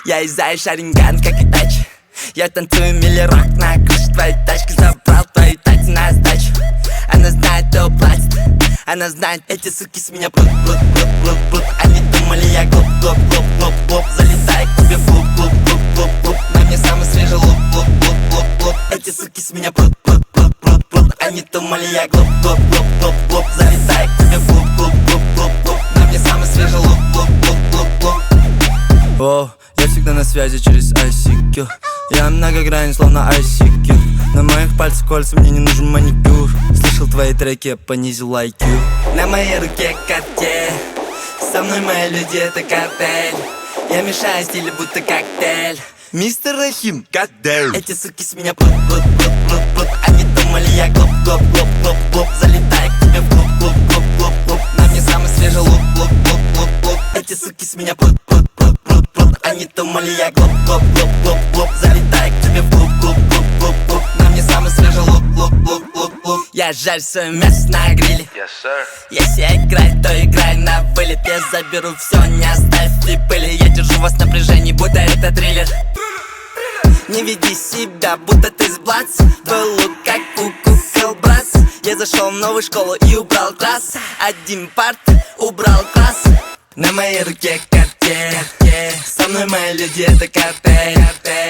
Я из Шаринган, как и Итачи. Я танцую милли-рок на крыше твоей тачки. Забрал твои тайцы на сдачу. Она знает, кто платит. Она знает, эти суки с меня плут. Они думали, я глуп. Залетаю к тебе в луп. На мне самый свежий луп. Эти суки с меня плут. Они думали, я глуп. Залетаю к тебе в луп. На мне самый свежий луп. О, я всегда на связи через ICQ. Я многогранен, словно ICQ. На моих пальцах кольца, мне не нужен маникюр. Слышал твои треки, я понизил IQ. На моей руке Cartier. Со мной мои люди, это картель. Я мешаю стили, будто коктейль. Мистер Рахим, goddamn. Эти суки с меня плут. Они думали, я глуп. Залетаю к тебе в клуб. На мне самый свежий луп. Эти суки с меня плут. Они думали, я глуп. Залетаю к тебе в клуб. На мне самый свежий луп. Я жарю свое мясо на гриле. Yes, sir. Если я играю, то играю на вылет. Я заберу все, не оставь и пыли. Я держу вас в напряжении, будто это триллер. Не веди себя, будто ты с Блац. Твой лук как у кукол Братц. Я зашел в новую школу и убрал класс. Один парт, убрал класс. На моей руке Cartier. Со мной мои люди, это картель.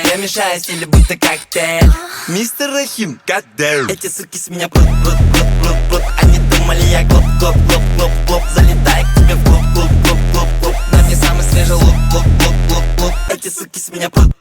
Я мешаю стили, будто коктейль. Мистер Рахим, goddamn. Эти суки с меня плут. Они думали, я глуп. Залетаю к тебе в клуб. На мне самый свежий луп. Эти суки с меня плут.